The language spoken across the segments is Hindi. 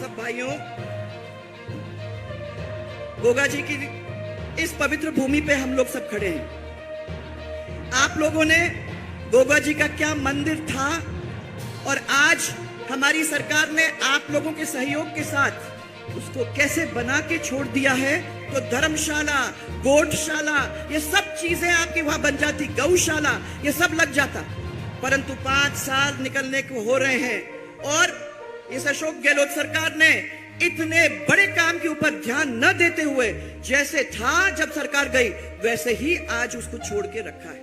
सब भाइयों, गोगा जी की इस पवित्र भूमि पे हम लोग सब खड़े हैं। आप लोगों ने गोगा जी का क्या मंदिर था और आज हमारी सरकार ने आप लोगों के सहयोग के साथ उसको कैसे बना के छोड़ दिया है। तो धर्मशाला, गोठशाला, ये सब चीजें आपकी वहां बन जाती, गौशाला, ये सब लग जाता। परंतु 5 साल निकलने को हो रहे हैं और इस अशोक गहलोत सरकार ने इतने बड़े काम के ऊपर ध्यान न देते हुए जैसे था जब सरकार गई वैसे ही आज उसको छोड़ के रखा है।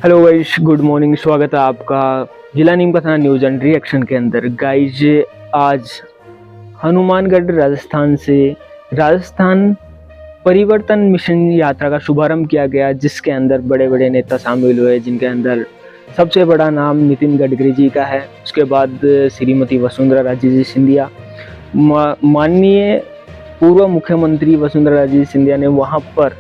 Hello guys, good morning. स्वागत है आपका जिला नीम का थाना न्यूज एंड रिएक्शन के अंदर। गाइस, आज हनुमानगढ़ राजस्थान से राजस्थान परिवर्तन मिशन यात्रा का शुभारंभ किया गया, जिसके अंदर बड़े बड़े नेता शामिल हुए, जिनके अंदर सबसे बड़ा नाम नितिन गडकरी जी का है। उसके बाद श्रीमती वसुंधरा राजे जी सिंधिया, माननीय पूर्व मुख्यमंत्री वसुंधरा राजे सिंधिया ने वहां पर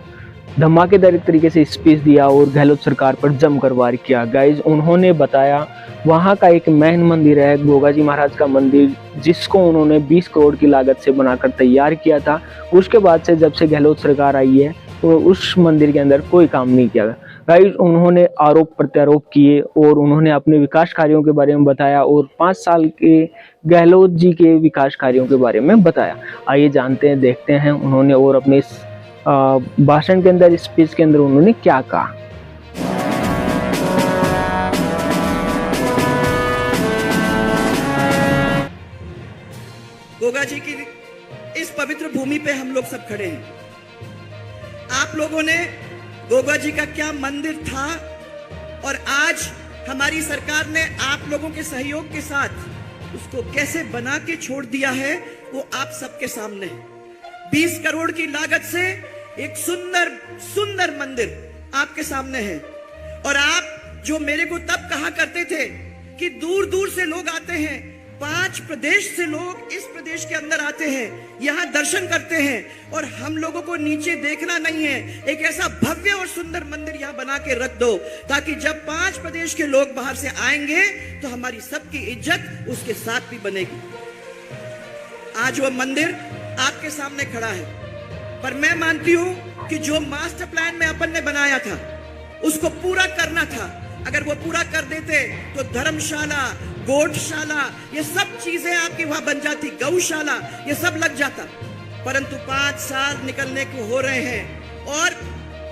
धमाकेदार तरीके से स्पीच दिया और गहलोत सरकार पर जमकर वार किया। गाइज, उन्होंने बताया वहां का एक मैन मंदिर है गोगा जी महाराज का मंदिर, जिसको उन्होंने 20 करोड़ की लागत से बनाकर तैयार किया था। उसके बाद से जब से गहलोत सरकार आई है तो उस मंदिर के अंदर कोई काम नहीं किया। गाइज, उन्होंने आरोप प्रत्यारोप किए और उन्होंने अपने विकास कार्यों के बारे में बताया और 5 साल के गहलोत जी के विकास कार्यों के बारे में बताया। आइए जानते हैं, देखते हैं उन्होंने और अपने इस भाषण के अंदर, स्पीच के अंदर उन्होंने क्या कहा। गोगा जी की इस पवित्र भूमि पे हम लोग सब खड़े हैं। आप लोगों ने गोगा जी का क्या मंदिर था और आज हमारी सरकार ने आप लोगों के सहयोग के साथ उसको कैसे बना के छोड़ दिया है, वो आप सबके सामने है। 20 करोड़ की लागत से एक सुंदर सुंदर मंदिर आपके सामने है। और आप जो मेरे को तब कहा करते थे कि दूर दूर से लोग आते हैं, 5 प्रदेश से लोग इस प्रदेश के अंदर आते हैं, यहाँ दर्शन करते हैं और हम लोगों को नीचे देखना नहीं है, एक ऐसा भव्य और सुंदर मंदिर यहाँ बना के रख दो ताकि जब 5 प्रदेश के लोग बाहर से आएंगे तो हमारी सबकी इज्जत उसके साथ भी बनेगी। आज वो मंदिर आपके सामने खड़ा है, पर मैं मानती हूं कि जो मास्टर प्लान में अपन ने बनाया था उसको पूरा करना था। अगर वो पूरा कर देते तो धर्मशाला, गोठशाला, ये सब चीजें आपकी वहां बन जाती, गौशाला, ये सब लग जाता। परंतु 5 साल निकलने को हो रहे हैं और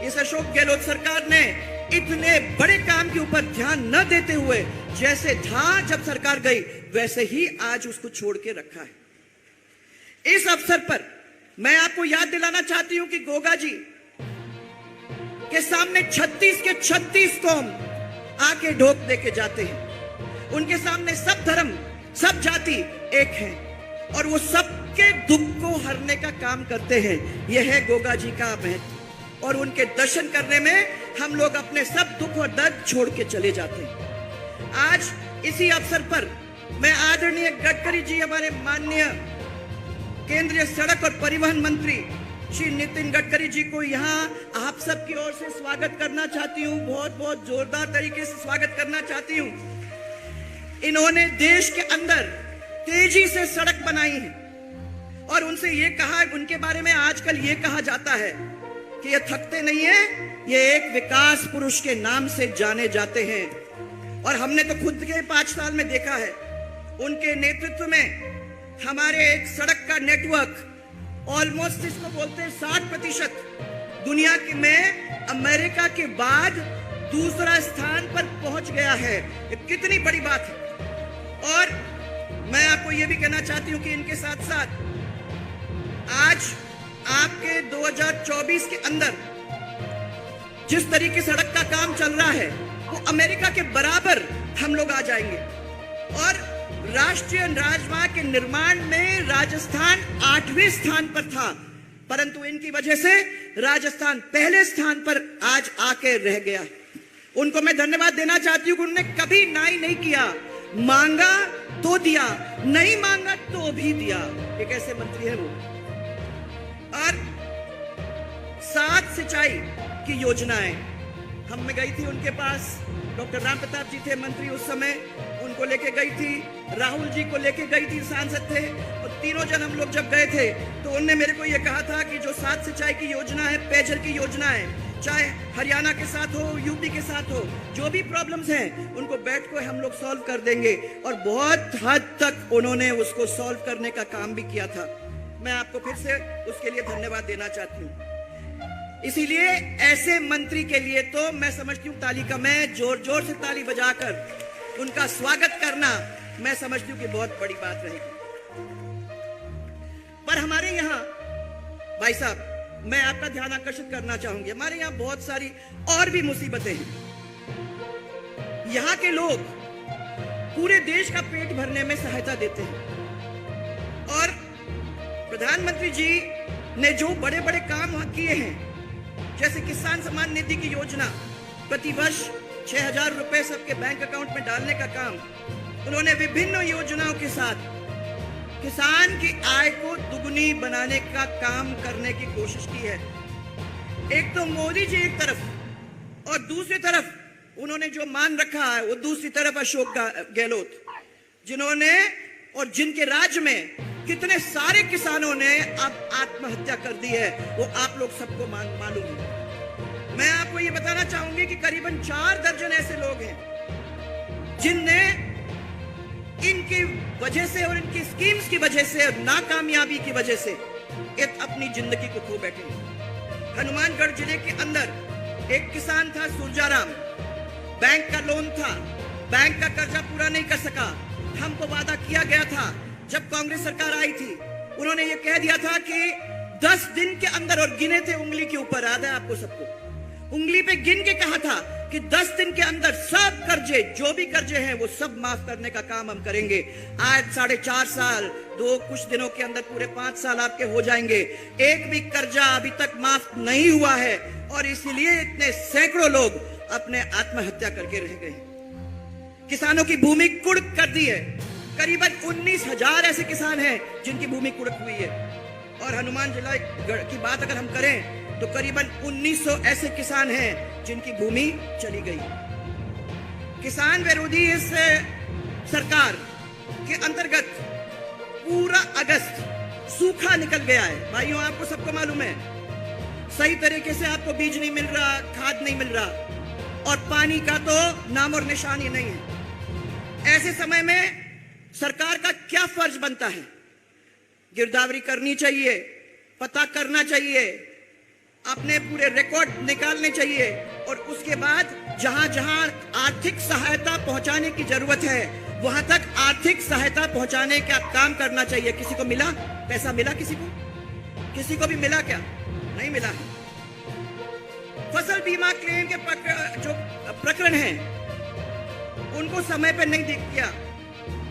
इस अशोक गहलोत सरकार ने इतने बड़े काम के ऊपर ध्यान न देते हुए जैसे था जब सरकार गई वैसे ही आज उसको छोड़ के रखा है। इस अवसर पर मैं आपको याद दिलाना चाहती हूं कि गोगा जी के सामने 36 के 36 कौम आके ढोक दे के जाते हैं। उनके सामने सब धर्म, सब जाति एक है और वो सबके दुख को हरने का काम करते हैं। यह है गोगा जी का महत्व और उनके दर्शन करने में हम लोग अपने सब दुख और दर्द छोड़ के चले जाते हैं। आज इसी अवसर पर मैं आदरणीय गडकरी जी, हमारे माननीय केंद्रीय सड़क और परिवहन मंत्री श्री नितिन गडकरी जी को यहाँ आप सबकी ओर से स्वागत करना चाहती हूँ। बहुत बहुत जोरदार तरीके से स्वागत करना चाहती हूँ। इन्होंने देश के अंदर तेजी से सड़क बनाई है और उनसे ये कहा, उनके बारे में आजकल ये कहा जाता है कि ये थकते नहीं है, ये एक विकास पुरुष के नाम से जाने जाते हैं। और हमने तो खुद के 5 साल में देखा है, उनके नेतृत्व में हमारे एक सड़क का नेटवर्क ऑलमोस्ट, इसको बोलते हैं 60%, दुनिया में अमेरिका के बाद दूसरा स्थान पर पहुंच गया है। ये कितनी बड़ी बात है। और मैं आपको यह भी कहना चाहती हूं कि इनके साथ साथ आज आपके 2024 के अंदर जिस तरीके से सड़क का काम चल रहा है वो अमेरिका के बराबर हम लोग आ जाएंगे। और राष्ट्रीय राजमार्ग के निर्माण में राजस्थान 8वें स्थान पर था, परंतु इनकी वजह से राजस्थान पहले स्थान पर आज आके रह गया। उनको मैं धन्यवाद देना चाहती हूँ कि उन्होंने कभी नाई नहीं किया, मांगा तो दिया, नहीं मांगा तो भी दिया। एक ऐसे मंत्री है वो। और 7 सिंचाई की योजनाएं हम में गई थी उनके पास, डॉक्टर राम प्रताप जी थे मंत्री उस समय, उनको लेके गई थी, राहुल जी को लेके गई थी, सांसद थे, और तीनों जन हम लोग जब गए थे तो उनने मेरे को ये कहा था कि जो 7 सिंचाई की योजना है, पेयजल की योजना है, चाहे हरियाणा के साथ हो, यूपी के साथ हो, जो भी प्रॉब्लम्स हैं उनको बैठ कर हम लोग सॉल्व कर देंगे, और बहुत हद तक उन्होंने उसको सॉल्व करने का काम भी किया था। मैं आपको फिर से उसके लिए धन्यवाद देना चाहती हूँ। इसीलिए ऐसे मंत्री के लिए तो मैं समझती हूँ ताली का, मैं जोर जोर से ताली बजाकर उनका स्वागत करना मैं समझती हूँ कि बहुत बड़ी बात रहेगी। पर हमारे यहाँ भाई साहब, मैं आपका ध्यान आकर्षित करना चाहूंगी, हमारे यहाँ बहुत सारी और भी मुसीबतें हैं। यहाँ के लोग पूरे देश का पेट भरने में सहायता देते हैं, और प्रधानमंत्री जी ने जो बड़े बड़े काम किए हैं, जैसे किसान सम्मान निधि की योजना, प्रतिवर्ष 6,000 रुपए सबके बैंक अकाउंट में डालने का काम, उन्होंने विभिन्न योजनाओं के साथ किसान की आय को दुगनी बनाने का काम करने की कोशिश की है। एक तो मोदी जी एक तरफ, और दूसरी तरफ उन्होंने जो मान रखा है वो दूसरी तरफ अशोक गहलोत, जिन्होंने और जिनके राज्य में कितने सारे किसानों ने अब आत्महत्या कर दी है वो आप लोग सबको मालूम है। मैं आपको ये बताना चाहूंगी कि करीबन 4 दर्जन ऐसे लोग हैं जिनने इनकी वजह से और इनकी स्कीम्स की वजह से, नाकामयाबी की वजह से अपनी जिंदगी को खो बैठे। हनुमानगढ़ जिले के अंदर एक किसान था सुरजाराम, बैंक का लोन था, बैंक का कर्जा पूरा नहीं कर सका। हमको वादा किया गया था जब कांग्रेस सरकार आई थी, उन्होंने ये कह दिया था कि 10 दिन के अंदर, और गिने थे उंगली के ऊपर, याद है आपको सबको, उंगली पे गिन के कहा था कि 10 दिन के अंदर सब कर्जे, जो भी कर्जे हैं वो सब माफ करने का काम हम करेंगे। आज 4.5 साल, कुछ दिनों के अंदर पूरे 5 साल आपके हो जाएंगे, एक भी कर्जा अभी तक माफ नहीं हुआ है, और इसीलिए इतने सैकड़ों लोग अपने आत्महत्या करके रह गए। किसानों की भूमि कुड़क कर दी है, करीबन 19,000 ऐसे किसान हैं जिनकी भूमि कुड़क हुई है, और हनुमान जिला की बात अगर हम करें तो करीबन 1900 ऐसे किसान हैं जिनकी भूमि चली गई। किसान विरोधी इस सरकार के अंतर्गत पूरा अगस्त सूखा निकल गया है। भाइयों, आपको सबको मालूम है, सही तरीके से आपको बीज नहीं मिल रहा, खाद नहीं मिल रहा, और पानी का तो नाम और निशान ही नहीं है। ऐसे समय में सरकार का क्या फर्ज बनता है? गिरदावरी करनी चाहिए, पता करना चाहिए, अपने पूरे रिकॉर्ड निकालने चाहिए, और उसके बाद जहां जहां आर्थिक सहायता पहुंचाने की जरूरत है वहां तक आर्थिक सहायता पहुंचाने का काम करना चाहिए। किसी को मिला पैसा? मिला किसी को भी मिला क्या? नहीं मिला। फसल बीमा क्लेम के जो प्रकरण हैं उनको समय पर नहीं देख किया।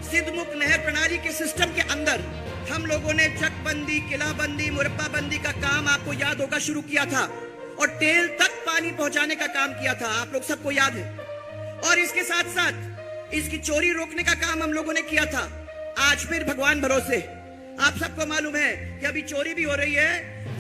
सिद्धमुख नहर प्रणाली के सिस्टम के अंदर हम लोगों ने चकबंदी, किलाबंदी, मुरब्बाबंदी का काम आपको याद होगा शुरू किया था, और टेल तक पानी पहुंचाने का काम किया था, आप लोग सबको याद है। और इसके साथ साथ इसकी चोरी रोकने का काम हम लोगों ने किया था। आज फिर भगवान भरोसे आप सबको मालूम है कि अभी चोरी भी हो रही है,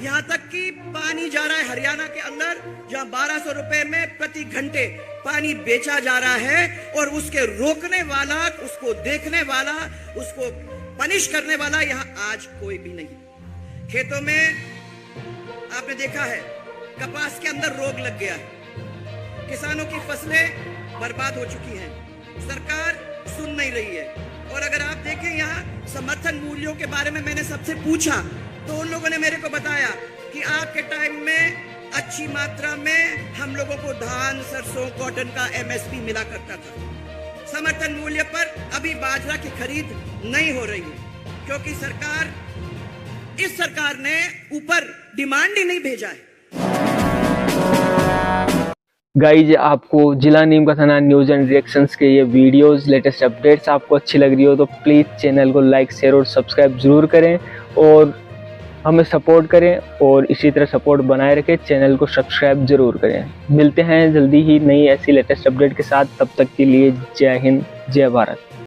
यहां तक कि पानी जा रहा है हरियाणा के अंदर, जहां 1200 रुपए में प्रति घंटे पानी बेचा जा रहा है, और उसके रोकने वाला, उसको देखने वाला, उसको पनिश करने वाला यहाँ आज कोई भी नहीं। खेतों में आपने देखा है कपास के अंदर रोग लग गया है, किसानों की फसलें बर्बाद हो चुकी हैं, सरकार सुन नहीं रही है। और अगर आप देखें यहाँ समर्थन मूल्यों के बारे में मैंने सबसे पूछा तो उन लोगों ने मेरे को बताया कि आपके टाइम में अच्छी मात्रा में हम लोगों को धान, सरसों, कॉटन का MSP मिला करता था। समर्थन मूल्य पर अभी बाजरा की खरीद नहीं हो रही है, क्योंकि इस सरकार ने ऊपर डिमांड ही नहीं भेजा है। गाइज, आपको जिला नीम का थाना न्यूज़ एंड रिएक्शंस के ये वीडियोस, लेटेस्ट अपडेट्स आपको अच्छी लग रही हो तो प्लीज़ चैनल को लाइक, शेयर और सब्सक्राइब ज़रूर करें, और हमें सपोर्ट करें, और इसी तरह सपोर्ट बनाए रखें, चैनल को सब्सक्राइब जरूर करें। मिलते हैं जल्दी ही नई ऐसी लेटेस्ट अपडेट के साथ, तब तक के लिए जय हिंद, जय भारत।